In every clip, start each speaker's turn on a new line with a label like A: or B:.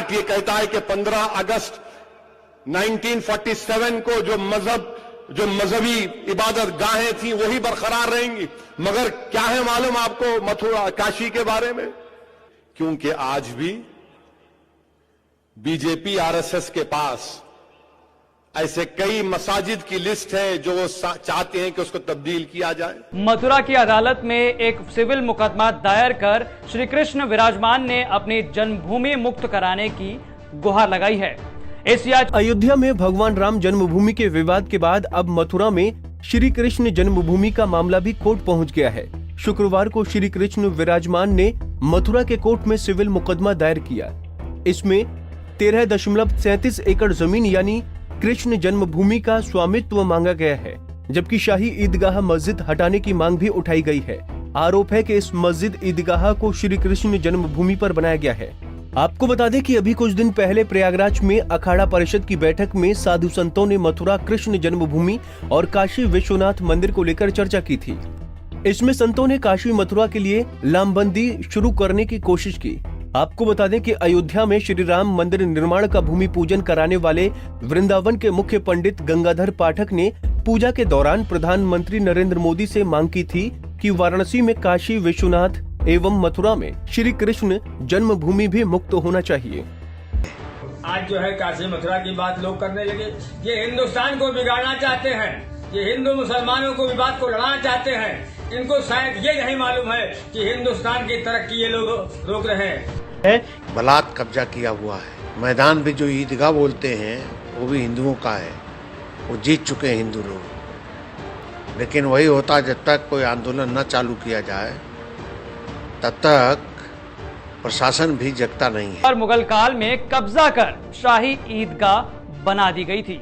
A: Act ये कहता है कि 15 अगस्त 1947 को जो मजहबी इबादत गाहें थी वही बरकरार रहेंगी। मगर क्या है मालूम आपको मथुरा काशी के बारे में? क्योंकि आज भी बीजेपी आरएसएस के पास ऐसे कई मसाजिद की लिस्ट है जो वो चाहते हैं कि उसको तब्दील किया जाए। मथुरा
B: की अदालत में एक सिविल मुकदमा दायर कर श्री कृष्ण विराजमान ने अपनी जन्मभूमि मुक्त कराने की गुहार लगाई है।
C: अयोध्या में भगवान राम जन्मभूमि के विवाद के बाद अब मथुरा में श्री कृष्ण जन्मभूमि का मामला भी कोर्ट पहुंच गया है। शुक्रवार को श्री कृष्ण विराजमान ने मथुरा के कोर्ट में सिविल मुकदमा दायर किया। इसमें 13.37 एकड़ जमीन यानी कृष्ण जन्मभूमि का स्वामित्व मांगा गया है, जबकि शाही ईदगाह मस्जिद हटाने की मांग भी उठाई गई है। आरोप है कि इस मस्जिद ईदगाह को श्री कृष्ण जन्मभूमि पर बनाया गया है। आपको बता दें कि अभी कुछ दिन पहले प्रयागराज में अखाड़ा परिषद की बैठक में साधु संतों ने मथुरा कृष्ण जन्मभूमि और काशी विश्वनाथ मंदिर को लेकर चर्चा की थी। इसमें संतों ने काशी मथुरा के लिए लामबंदी शुरू करने की कोशिश की। आपको बता दें कि अयोध्या में श्री राम मंदिर निर्माण का भूमि पूजन कराने वाले वृंदावन के मुख्य पंडित गंगाधर पाठक ने पूजा के दौरान प्रधानमंत्री नरेंद्र मोदी से मांग की थी कि वाराणसी में काशी विश्वनाथ एवं मथुरा में श्री कृष्ण जन्मभूमि भी मुक्त होना चाहिए।
D: आज जो है काशी मथुरा की बात लोग करने लगे। ये हिंदुस्तान को बिगाड़ना चाहते हैं, ये हिंदू मुसलमानों को विवाद को लड़ाना चाहते हैं। इनको शायद ये नहीं मालूम है कि हिंदुस्तान की तरक्की ये लोग रोक रहे हैं।
E: बलात् कब्जा किया हुआ है। मैदान भी जो ईदगाह बोलते हैं वो भी हिंदुओं का है, वो जीत चुके हैं हिंदू लोग। लेकिन वही होता जब तक कोई आंदोलन न चालू किया जाए तब तक प्रशासन भी जगता नहीं है।
B: और मुगल काल में कब्जा कर शाही ईदगाह बना दी गई थी।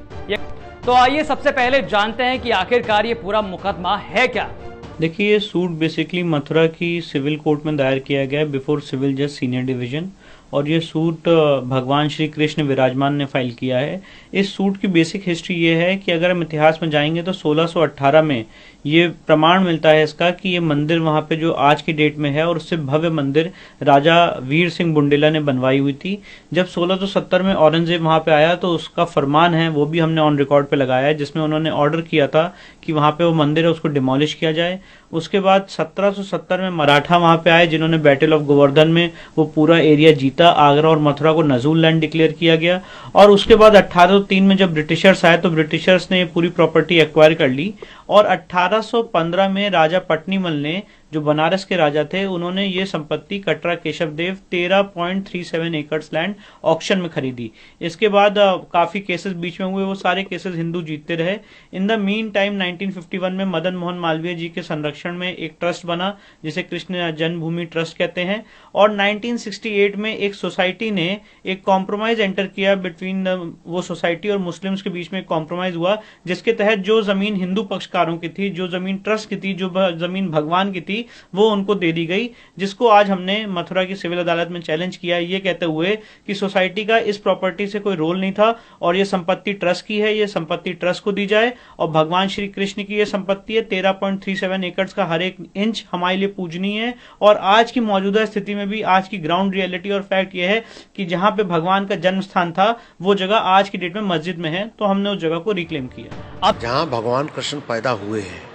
B: तो आइए सबसे पहले जानते हैं कि आखिरकार ये पूरा मुकदमा है क्या।
F: देखिए, ये सूट बेसिकली मथुरा की सिविल कोर्ट में दायर किया गया बिफोर सिविल जज सीनियर डिवीजन, और ये सूट भगवान श्री कृष्ण विराजमान ने फाइल किया है। इस सूट की बेसिक हिस्ट्री ये है कि अगर हम इतिहास में जाएंगे तो 1618 में ये प्रमाण मिलता है इसका कि ये मंदिर वहाँ पे जो आज की डेट में है और उससे भव्य मंदिर राजा वीर सिंह बुंडेला ने बनवाई हुई थी। जब 1670 में औरंगजेब वहाँ पे आया तो उसका फरमान है वो भी हमने ऑन रिकॉर्ड पे लगाया है, जिसमें उन्होंने ऑर्डर किया था कि वहाँ पे वो मंदिर है उसको डिमोलिश किया जाए। उसके बाद 1770 में मराठा वहाँ पे आए जिन्होंने बैटल ऑफ गोवर्धन में वो पूरा एरिया जीता। आगरा और मथुरा को नजूल लैंड डिक्लेयर किया गया। और उसके बाद 1803 में जब ब्रिटिशर्स आए तो ब्रिटिशर्स ने पूरी प्रॉपर्टी एक्वायर कर ली। और 1815 में राजा पट्नीमल ने, जो बनारस के राजा थे, उन्होंने ये संपत्ति कटरा केशव देव 13.37 एकड़ लैंड ऑक्शन में खरीदी। इसके बाद काफी केसेस बीच में हुए, वो सारे केसेस हिंदू जीतते रहे। इन द मीन टाइम 1951 में मदन मोहन मालवीय जी के संरक्षण में एक ट्रस्ट बना जिसे कृष्ण जन्मभूमि ट्रस्ट कहते हैं। और 1968 में एक सोसाइटी ने एक कॉम्प्रोमाइज एंटर किया बिटवीन वो सोसाइटी और मुस्लिम्स के बीच में एक कॉम्प्रोमाइज हुआ, जिसके तहत जो जमीन हिंदू पक्षकारों की थी, जो जमीन ट्रस्ट की थी, जो जमीन भगवान की थी, वो उनको दे दी गई, जिसको आज हमने मथुरा की सिविल अदालत में चैलेंज किया, ये कहते हुए कि सोसाइटी का इस प्रॉपर्टी से कोई रोल नहीं था और ये संपत्ति ट्रस्ट की है, ये संपत्ति ट्रस्ट को दी जाए। और भगवान श्री कृष्ण की ये संपत्ति है, 13.37 एकड़ का हर एक इंच हमारे लिए पूजनीय है। और आज की मौजूदा स्थिति में भी आज की ग्राउंड रियलिटी और फैक्ट ये है कि जहां पे भगवान का जन्म स्थान था वो जगह आज की डेट में मस्जिद में है, तो हमने उस जगह को रिक्लेम किया।
E: अब जहां भगवान कृष्ण पैदा हुए हैं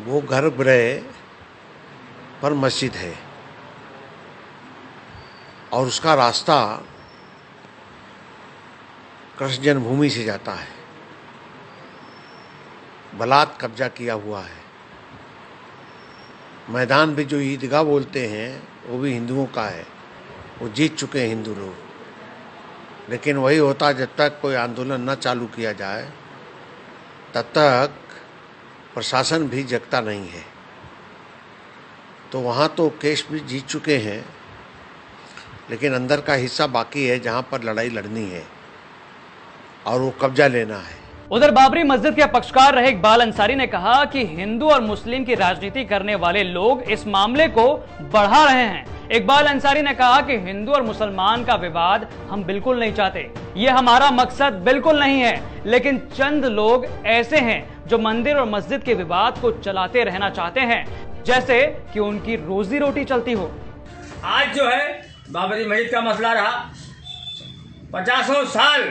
E: वो गर्भगृह पर मस्जिद है और उसका रास्ता कृष्ण जन्मभूमि से जाता है। बलात् कब्जा किया हुआ है। मैदान भी जो ईदगाह बोलते हैं वो भी हिंदुओं का है, वो जीत चुके हैं हिंदू लोग। लेकिन वही होता जब तक कोई आंदोलन न चालू किया जाए तब तक प्रशासन भी जगता नहीं है। तो वहाँ तो केस भी जीत चुके हैं, लेकिन अंदर का हिस्सा बाकी है जहाँ पर लड़ाई लड़नी है और वो कब्जा लेना है।
B: उधर बाबरी मस्जिद के पक्षकार रहे इकबाल अंसारी ने कहा कि हिंदू और मुस्लिम की राजनीति करने वाले लोग इस मामले को बढ़ा रहे हैं। इकबाल अंसारी ने कहा कि हिंदू और मुसलमान का विवाद हम बिल्कुल नहीं चाहते, ये हमारा मकसद बिल्कुल नहीं है, लेकिन चंद लोग ऐसे हैं जो मंदिर और मस्जिद के विवाद को चलाते रहना चाहते हैं, जैसे कि उनकी रोजी रोटी चलती हो।
D: आज जो है बाबरी मस्जिद का मसला रहा, 50 साल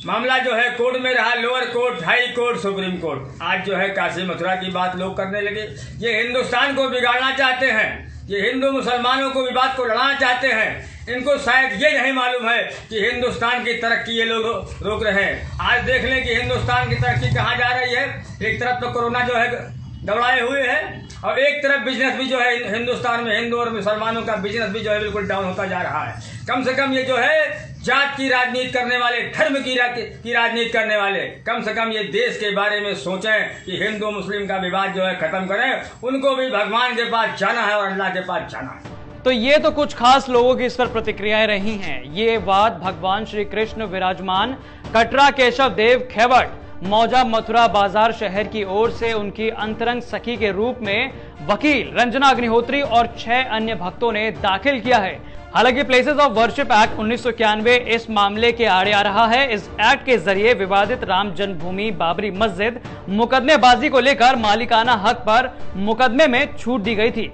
D: मामला जो है कोर्ट में रहा, lower court, high court, supreme court. आज जो है काशी मथुरा की बात लोग करने लगे। ये हिंदुस्तान को बिगाड़ना चाहते हैं, ये हिंदू मुसलमानों को विवाद को लड़ाना चाहते हैं। इनको शायद ये नहीं मालूम है कि हिंदुस्तान की तरक्की ये लोग रोक रहे हैं। आज देख लें कि हिंदुस्तान की तरक्की कहाँ जा रही है। एक तरफ तो कोरोना जो है दौड़ाए हुए है और एक तरफ बिजनेस भी जो है हिंदुस्तान में हिंदू और मुसलमानों का बिजनेस भी जो है बिल्कुल डाउन होता जा रहा है। कम से कम ये जो है जात की राजनीति करने वाले, धर्म की राजनीति करने वाले, कम से कम ये देश के बारे में सोचें कि हिंदू मुस्लिम का विवाद जो है खत्म करें। उनको भी भगवान के पास जाना है और अल्लाह के पास जाना है।
B: तो ये तो कुछ खास लोगों की इस पर प्रतिक्रियाएं रही हैं। ये बात भगवान श्री कृष्ण विराजमान कटरा केशव देव खेवट मौजा मथुरा बाजार शहर की ओर से उनकी अंतरंग सखी के रूप में वकील रंजना अग्निहोत्री और 6 अन्य भक्तों ने दाखिल किया है। हालांकि प्लेसेस ऑफ वर्शिप एक्ट 1991 इस मामले के आड़े आ रहा है। इस एक्ट के जरिए विवादित राम जन्मभूमि बाबरी मस्जिद मुकदमेबाजी को लेकर मालिकाना हक पर मुकदमे में छूट दी गई थी,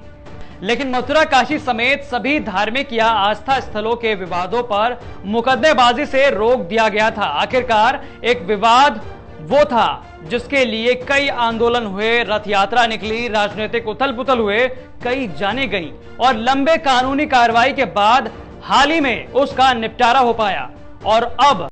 B: लेकिन मथुरा काशी समेत सभी धार्मिक या आस्था स्थलों के विवादों पर मुकदमेबाजी से रोक दिया गया था। आखिरकार एक विवाद वो था जिसके लिए कई आंदोलन हुए, रथ यात्रा निकली, राजनीतिक उथल पुथल हुए, कई जाने गई और लंबे कानूनी कार्रवाई के बाद हाल ही में उसका निपटारा हो पाया। और अब